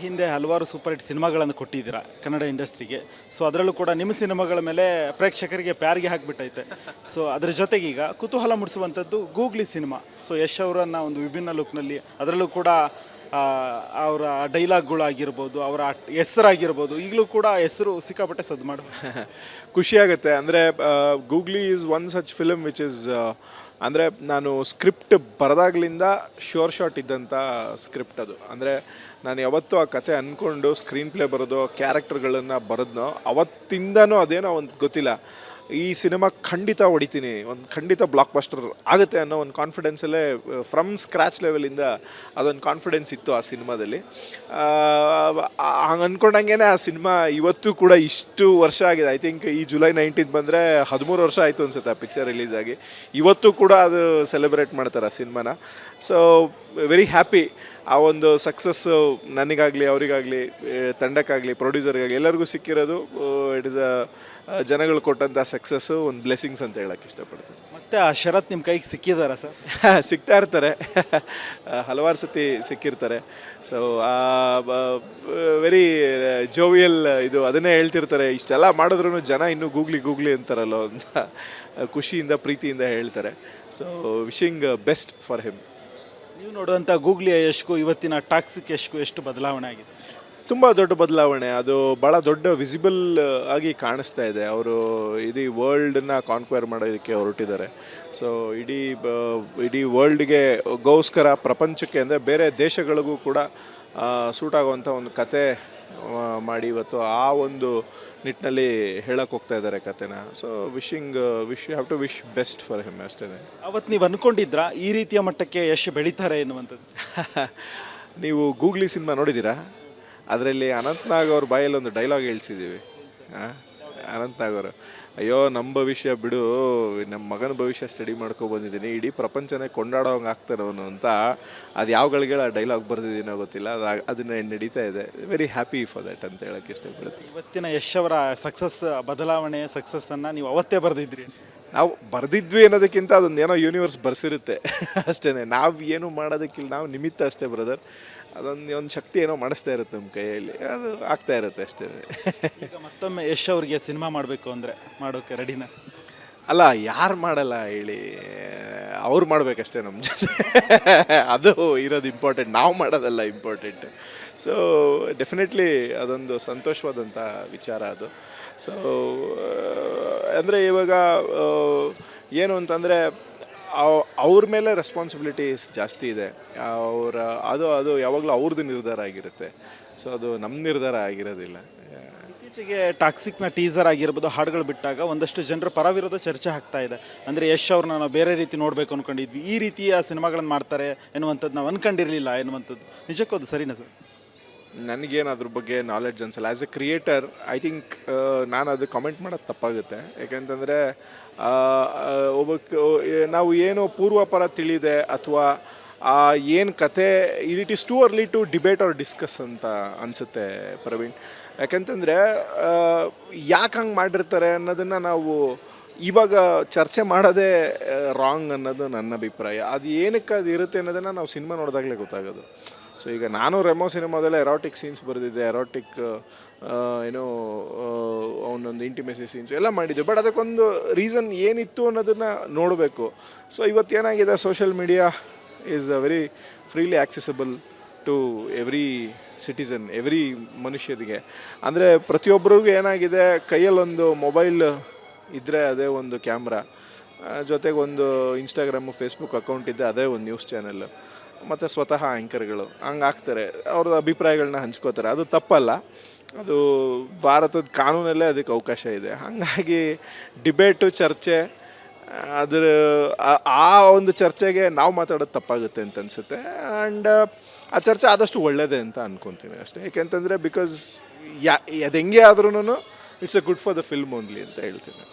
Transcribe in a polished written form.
ಹಿಂದೆ ಹಲವಾರು super hit ಸಿನಿಮಾಗಳನ್ನು ಕೊಟ್ಟಿದ್ದೀರಾ ಕನ್ನಡ ಇಂಡಸ್ಟ್ರಿಗೆ. ಸೊ ಅದರಲ್ಲೂ ಕೂಡ ನಿಮ್ಮ ಸಿನಿಮಾಗಳ ಮೇಲೆ ಪ್ರೇಕ್ಷಕರಿಗೆ ಪ್ಯಾರಿಗೆ ಹಾಕಿಬಿಟ್ಟೈತೆ. ಸೊ ಅದರ ಜೊತೆಗೆ ಈಗ ಕುತೂಹಲ ಮೂಡಿಸುವಂಥದ್ದು ಗೂಗ್ಲಿ ಸಿನಿಮಾ. ಸೊ ಯಶ್ ಅವರನ್ನು ಒಂದು ವಿಭಿನ್ನ ಲುಕ್ನಲ್ಲಿ, ಅದರಲ್ಲೂ ಕೂಡ ಅವರ ಡೈಲಾಗ್ಗಳಾಗಿರ್ಬೋದು, ಅವರ ಹೆಸರಾಗಿರ್ಬೋದು, ಈಗಲೂ ಕೂಡ ಹೆಸರು ಸಿಕ್ಕಾಪಟ್ಟೆ ಸದ್ದು ಮಾಡು. ಖುಷಿಯಾಗುತ್ತೆ. ಅಂದರೆ googly is one such film which is ಅಂದರೆ ನಾನು ಸ್ಕ್ರಿಪ್ಟ್ ಬರೆದಾಗ್ಲಿಂದ ಶೋರ್ ಶಾಟ್ ಇದ್ದಂಥ ಸ್ಕ್ರಿಪ್ಟ್ ಅದು. ಅಂದರೆ ನಾನು ಯಾವತ್ತೂ ಆ ಕತೆ ಅಂದ್ಕೊಂಡು ಸ್ಕ್ರೀನ್ ಪ್ಲೇ ಬರೋದು, ಕ್ಯಾರೆಕ್ಟರ್ಗಳನ್ನು ಬರೋದ್ನೋ ಅವತ್ತಿಂದನೂ ಅದೇನೋ ಒಂದು ಗೊತ್ತಿಲ್ಲ, ಈ ಸಿನಿಮಾ ಖಂಡಿತ ಹೊಡಿತೀನಿ, ಒಂದು ಖಂಡಿತ ಬ್ಲಾಕ್ ಬಸ್ಟರ್ ಆಗುತ್ತೆ ಅನ್ನೋ ಒಂದು ಕಾನ್ಫಿಡೆನ್ಸಲ್ಲೇ ಫ್ರಮ್ ಸ್ಕ್ರ್ಯಾಚ್ ಲೆವೆಲಿಂದ ಅದೊಂದು ಕಾನ್ಫಿಡೆನ್ಸ್ ಇತ್ತು ಆ ಸಿನಿಮಾದಲ್ಲಿ. ಹಂಗೆ ಅಂದ್ಕೊಂಡಂಗೆ ಆ ಸಿನಿಮಾ ಇವತ್ತು ಕೂಡ ಇಷ್ಟು ವರ್ಷ ಆಗಿದೆ. ಐ ಥಿಂಕ್ ಈ ಜುಲೈ 19 ಬಂದರೆ 13 ವರ್ಷ ಆಯಿತು ಅನ್ಸುತ್ತೆ ಆ ಪಿಕ್ಚರ್ ರಿಲೀಸ್ ಆಗಿ. ಇವತ್ತು ಕೂಡ ಅದು ಸೆಲೆಬ್ರೇಟ್ ಮಾಡ್ತಾರೆ ಆ ಸಿನಿಮಾನ. So very happy. ಆ ಒಂದು ಸಕ್ಸಸ್ಸು ನನಗಾಗಲಿ, ಅವರಿಗಾಗಲಿ, ತಂಡಕ್ಕಾಗಲಿ, ಪ್ರೊಡ್ಯೂಸರ್ಗಾಗಲಿ ಎಲ್ಲರಿಗೂ ಸಿಕ್ಕಿರೋದು ಇಟ್ ಇಸ್ ಜನಗಳು ಕೊಟ್ಟಂಥ ಸಕ್ಸಸ್ಸು ಒಂದು ಬ್ಲೆಸ್ಸಿಂಗ್ಸ್ ಅಂತ ಹೇಳೋಕ್ಕೆ ಇಷ್ಟಪಡ್ತೀನಿ. ಮತ್ತು ಆ ಶರತ್ ನಿಮ್ಮ ಕೈಗೆ ಸಿಕ್ಕಿದಾರಾ ಸರ್? ಸಿಗ್ತಾ ಇರ್ತಾರೆ, ಹಲವಾರು ಸತಿ ಸಿಕ್ಕಿರ್ತಾರೆ. ಸೊ ವೆರಿ ಜೋವಿಯಲ್ ಇದು, ಅದನ್ನೇ ಹೇಳ್ತಿರ್ತಾರೆ, ಇಷ್ಟೆಲ್ಲ ಮಾಡಿದ್ರೂ ಜನ ಇನ್ನೂ ಗೂಗ್ಲಿ ಗೂಗ್ಲಿ ಅಂತಾರಲ್ಲೋ ಅಂತ ಖುಷಿಯಿಂದ ಪ್ರೀತಿಯಿಂದ ಹೇಳ್ತಾರೆ. So wishing best for him. ನೀವು ನೋಡುವಂಥ ಗೂಗ್ಲಿ ಯಶ್ಗೂ ಇವತ್ತಿನ ಟಾಕ್ಸಿಕ್ ಯಶ್ಗೂ ಎಷ್ಟು ಬದಲಾವಣೆ ಆಗಿದೆ? ತುಂಬ ದೊಡ್ಡ ಬದಲಾವಣೆ. ಅದು ಭಾಳ ದೊಡ್ಡ ವಿಸಿಬಲ್ ಆಗಿ ಕಾಣಿಸ್ತಾ ಇದೆ. ಅವರು ಇಡೀ ವರ್ಲ್ಡನ್ನ ಕಾನ್ಕ್ವೈರ್ ಮಾಡೋದಕ್ಕೆ ಹೊರಟಿದ್ದಾರೆ. ಸೊ ಇಡೀ ವರ್ಲ್ಡ್ಗೆ ಗೋಸ್ಕರ ಪ್ರಪಂಚಕ್ಕೆ, ಅಂದರೆ ಬೇರೆ ದೇಶಗಳಿಗೂ ಕೂಡ ಸೂಟ್ ಆಗುವಂಥ ಒಂದು ಕತೆ ಮಾಡಿ ಇವತ್ತು ಆ ಒಂದು ನಿಟ್ಟಿನಲ್ಲಿ ಹೇಳಕ್ಕೆ ಹೋಗ್ತಾ ಇದ್ದಾರೆ ಕತೆನ. So wish have to wish best for him ಅಷ್ಟೇ. ಅವತ್ತು ನೀವು ಅಂದ್ಕೊಂಡಿದ್ರಾ ಈ ರೀತಿಯ ಮಟ್ಟಕ್ಕೆ ಯಶ್ ಬೆಳೀತಾರೆ ಎನ್ನುವಂಥದ್ದು? ನೀವು ಗೂಗ್ಲಿ ಸಿನಿಮಾ ನೋಡಿದ್ದೀರಾ? ಅದರಲ್ಲಿ ಅನಂತ್ನಾಗ್ ಅವ್ರ ಬಾಯಲ್ಲಿ ಒಂದು ಡೈಲಾಗ್ ಹೇಳ್ಸಿದ್ದೀವಿ. ಅನಂತ್ನಾಗ್ ಅವರು, ಅಯ್ಯೋ ನಮ್ಮ ಭವಿಷ್ಯ ಬಿಡು, ನಮ್ಮ ಮಗನ ಭವಿಷ್ಯ ಸ್ಟಡಿ ಮಾಡ್ಕೊ ಬಂದಿದ್ದೀನಿ, ಇಡೀ ಪ್ರಪಂಚನೇ ಕೊಂಡಾಡೋಂಗೆ ಆಗ್ತಾನೆ ಅವನು ಅಂತ. ಅದು ಯಾವ ಗಳಿಗೆ ಆ ಡೈಲಾಗ್ ಬರ್ದಿದ್ದೀನೋ ಗೊತ್ತಿಲ್ಲ, ಅದನ್ನ ನಡೀತಾ ಇದೆ. ವೆರಿ ಹ್ಯಾಪಿ ಫಾರ್ ದ್ಯಾಟ್ ಅಂತ ಹೇಳೋಕ್ಕೆ ಇಷ್ಟಪಡ್ತೀನಿ. ಇವತ್ತಿನ ಯಶ್ ಅವರ ಸಕ್ಸಸ್, ಬದಲಾವಣೆ ಸಕ್ಸಸ್ಸನ್ನು ನೀವು ಅವತ್ತೇ ಬರೆದಿದ್ರಿ? ನಾವು ಬರೆದಿದ್ವಿ ಅನ್ನೋದಕ್ಕಿಂತ ಅದೊಂದು ಏನೋ ಯೂನಿವರ್ಸ್ ಬರ್ಸಿರುತ್ತೆ ಅಷ್ಟೇ. ನಾವು ಏನು ಮಾಡೋದಕ್ಕಿಲ್ಲ, ನಾವು ನಿಮಿತ್ತ ಅಷ್ಟೇ ಬ್ರದರ್. ಒಂದು ಶಕ್ತಿ ಏನೋ ಮಾಡಿಸ್ತಾ ಇರುತ್ತೆ ನಮ್ಮ ಕೈಯಲ್ಲಿ, ಅದು ಆಗ್ತಾ ಇರುತ್ತೆ ಅಷ್ಟೇ. ಈಗ ಮತ್ತೊಮ್ಮೆ ಯಶ್ ಅವ್ರಿಗೆ ಸಿನಿಮಾ ಮಾಡಬೇಕು ಅಂದರೆ ಮಾಡೋಕ್ಕೆ ರೆಡಿನಾ? ಅಲ್ಲ, ಯಾರು ಮಾಡಲ್ಲ ಹೇಳಿ, ಅವ್ರು ಮಾಡಬೇಕಷ್ಟೇ ನಮ್ಮ ಜೊತೆ. ಅದು ಇರೋದು ಇಂಪಾರ್ಟೆಂಟ್, ನಾವು ಮಾಡೋದಲ್ಲ ಇಂಪಾರ್ಟೆಂಟ್. ಸೊ ಡೆಫಿನೆಟ್ಲಿ ಅದೊಂದು ಸಂತೋಷವಾದಂಥ ವಿಚಾರ ಅದು. ಸೊ ಅಂದರೆ ಇವಾಗ ಏನು ಅಂತಂದರೆ ಅವ್ರ ಮೇಲೆ ರೆಸ್ಪಾನ್ಸಿಬಿಲಿಟೀಸ್ ಜಾಸ್ತಿ ಇದೆ. ಅದು ಯಾವಾಗಲೂ ಅವ್ರದ್ದು ನಿರ್ಧಾರ ಆಗಿರುತ್ತೆ. ಸೊ ಅದು ನಮ್ಮ ನಿರ್ಧಾರ ಆಗಿರೋದಿಲ್ಲ. ಇತ್ತೀಚೆಗೆ ಟಾಕ್ಸಿಕ್ನ ಟೀಸರ್ ಆಗಿರ್ಬೋದು, ಹಾಡುಗಳು ಬಿಟ್ಟಾಗ ಒಂದಷ್ಟು ಜನರ ಪರವಿರೋಧ ಚರ್ಚೆ ಆಗ್ತಾ ಇದೆ. ಅಂದರೆ ಯಶ್ ಅವ್ರನ್ನ ನಾವು ಬೇರೆ ರೀತಿ ನೋಡಬೇಕು ಅಂದ್ಕೊಂಡಿದ್ವಿ, ಈ ರೀತಿಯ ಸಿನಿಮಾಗಳನ್ನು ಮಾಡ್ತಾರೆ ಎನ್ನುವಂಥದ್ದು ನಾವು ಅಂದ್ಕೊಂಡಿರಲಿಲ್ಲ ಎನ್ನುವಂಥದ್ದು. ನಿಜಕ್ಕೂ ಅದು ಸರಿನಾ ಸರ್? ನನಗೇನು ಅದ್ರ ಬಗ್ಗೆ ನಾಲೆಡ್ಜ್ ಅನ್ಸಲ್ಲ. As A creator I think ನಾನು ಅದು ಕಮೆಂಟ್ ಮಾಡೋದು ತಪ್ಪಾಗುತ್ತೆ. ಯಾಕೆಂತಂದರೆ ನಾವು ಏನು ಪೂರ್ವಾಪರ ತಿಳಿದೆ ಅಥವಾ ಏನು ಕತೆ, it is too early to debate or discuss ಅಂತ ಅನಿಸುತ್ತೆ ಪ್ರವೀಣ್. ಯಾಕೆಂತಂದರೆ ಯಾಕೆ ಹಂಗೆ ಮಾಡಿರ್ತಾರೆ ಅನ್ನೋದನ್ನು ನಾವು ಇವಾಗ ಚರ್ಚೆ ಮಾಡೋದೇ ರಾಂಗ್ ಅನ್ನೋದು ನನ್ನ ಅಭಿಪ್ರಾಯ. ಅದು ಏನಕ್ಕೆ ಅದು ಇರುತ್ತೆ ಅನ್ನೋದನ್ನು ನಾವು ಸಿನಿಮಾ ನೋಡಿದಾಗಲೇ ಗೊತ್ತಾಗೋದು. ಸೊ ಈಗ ನಾನು ರೆಮೋ ಸಿನಿಮಾದಲ್ಲೇ ಎರೋಟಿಕ್ ಸೀನ್ಸ್ ಬರೆದಿದ್ದೆ, ಎರೋಟಿಕ್ ಏನೋ ಅವನೊಂದು ಇಂಟಿಮೆಸಿ ಸೀನ್ಸು ಎಲ್ಲ ಮಾಡಿದ್ದೆ. ಬಟ್ ಅದಕ್ಕೊಂದು ರೀಸನ್ ಏನಿತ್ತು ಅನ್ನೋದನ್ನು ನೋಡಬೇಕು. ಸೊ ಇವತ್ತೇನಾಗಿದೆ, social media is very freely accessible to every citizen, every ಮನುಷ್ಯರಿಗೆ. ಅಂದರೆ ಪ್ರತಿಯೊಬ್ಬರಿಗೂ ಏನಾಗಿದೆ, ಕೈಯಲ್ಲೊಂದು ಮೊಬೈಲ್ ಇದ್ದರೆ ಅದೇ ಒಂದು ಕ್ಯಾಮ್ರಾ, ಜೊತೆಗೆ ಒಂದು ಇನ್ಸ್ಟಾಗ್ರಾಮು, ಫೇಸ್ಬುಕ್ ಅಕೌಂಟ್ ಇದ್ದರೆ ಅದೇ ಒಂದು ನ್ಯೂಸ್ ಚಾನೆಲ್, ಮತ್ತು ಸ್ವತಃ ಆ್ಯಂಕರ್ಗಳು ಹಂಗೆ ಆಗ್ತಾರೆ, ಅವ್ರ ಅಭಿಪ್ರಾಯಗಳನ್ನ ಹಂಚ್ಕೋತಾರೆ. ಅದು ತಪ್ಪಲ್ಲ, ಅದು ಭಾರತದ ಕಾನೂನಲ್ಲೇ ಅದಕ್ಕೆ ಅವಕಾಶ ಇದೆ. ಹಾಗಾಗಿ ಡಿಬೇಟು, ಚರ್ಚೆ, ಅದರ ಆ ಒಂದು ಚರ್ಚೆಗೆ ನಾವು ಮಾತಾಡೋದು ತಪ್ಪಾಗುತ್ತೆ ಅಂತ ಅನಿಸುತ್ತೆ. ಆ್ಯಂಡ್ ಆ ಚರ್ಚೆ ಆದಷ್ಟು ಒಳ್ಳೆಯದೇ ಅಂತ ಅಂದ್ಕೊತೀನಿ ಅಷ್ಟೇ. ಏಕೆಂತಂದರೆ ಬಿಕಾಸ್ ಅದು ಹೆಂಗೆ ಆದ್ರೂ it's a good for the film only ಅಂತ ಹೇಳ್ತೀನಿ.